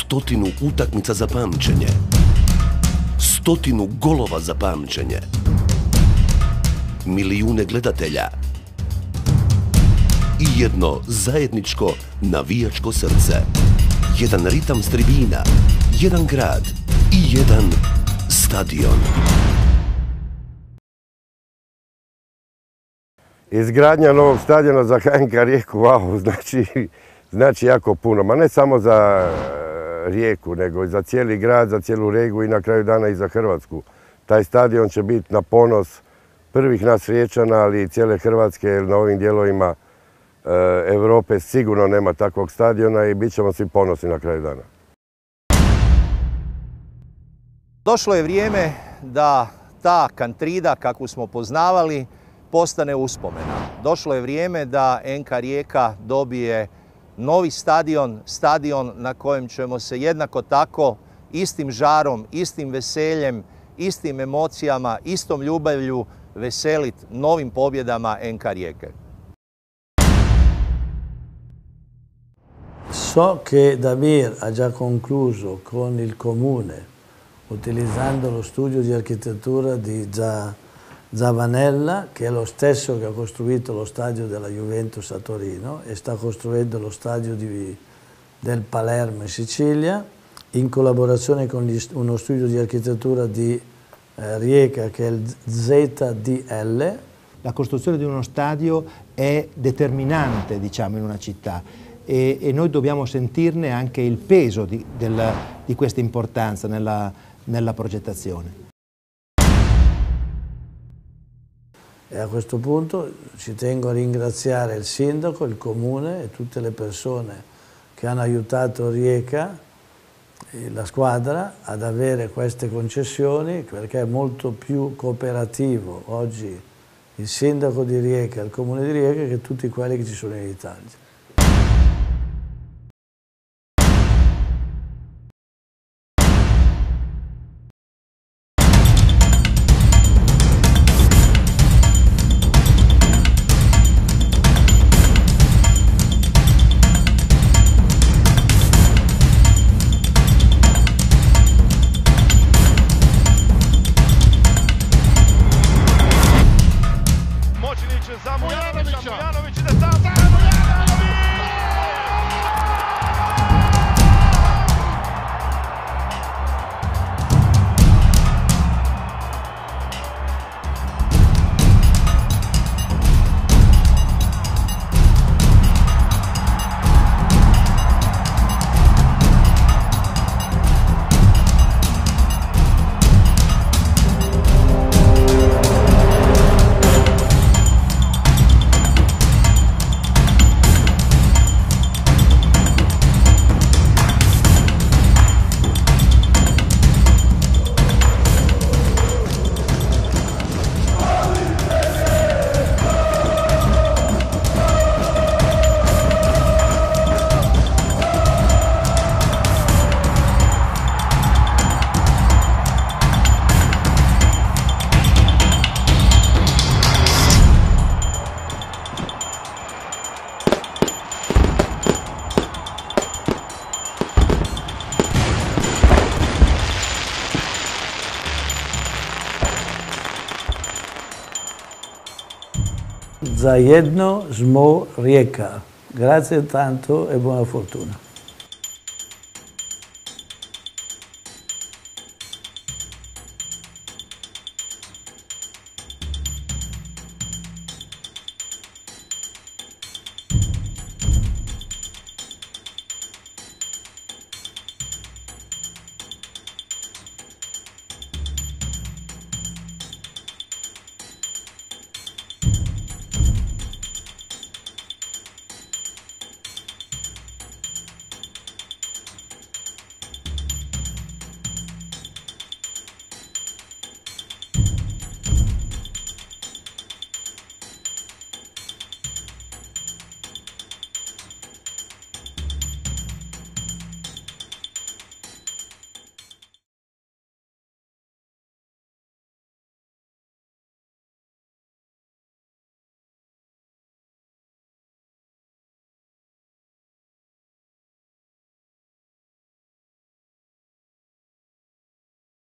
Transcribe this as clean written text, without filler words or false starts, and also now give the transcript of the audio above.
100 utakmica za pamćenje, 100 golova za pamćenje, milijune gledatelja i jedno zajedničko navijačko srce. Jedan ritam s tribina, jedan grad i jedan stadion. Izgradnja novog stadiona za HNK Rijeku, wow, znači jako puno. Ma ne samo za Rijeku, nego i za cijeli grad, za cijelu regiju i na kraju dana i za Hrvatsku. Taj stadion će biti na ponos prvih nas Riječana, ali i cijele Hrvatske, jer na ovim dijelovima Europe sigurno nema takvog stadiona i bit ćemo svi ponosni na kraju dana. Došlo je vrijeme da ta Kantrida, kakvu smo poznavali, postane uspomena. Došlo je vrijeme da NK Rijeka dobije novi stadion, stadion na kojem ćemo se jednako tako istim žarom, istim veseljem, istim emocijama, istom ljubavlju veseliti novim pobjedama NK Rijeke. So che Damir ha già concluso con il Comune, utilizzando lo studio di architettura di Zavanella, che è lo stesso che ha costruito lo stadio della Juventus a Torino e sta costruendo lo stadio del Palermo in Sicilia, in collaborazione con uno studio di architettura di Rijeka che è il ZDL. La costruzione di uno stadio è determinante, diciamo, in una città e noi dobbiamo sentirne anche il peso di questa importanza nella progettazione. E a questo punto ci tengo a ringraziare il sindaco, il comune e tutte le persone che hanno aiutato Rijeka e la squadra ad avere queste concessioni, perché è molto più cooperativo oggi il sindaco di Rijeka e il comune di Rijeka che tutti quelli che ci sono in Italia. Zamujanović ide sam, Zamujanović! Za jedno smo Rijeka. Grazie tanto e buona fortuna.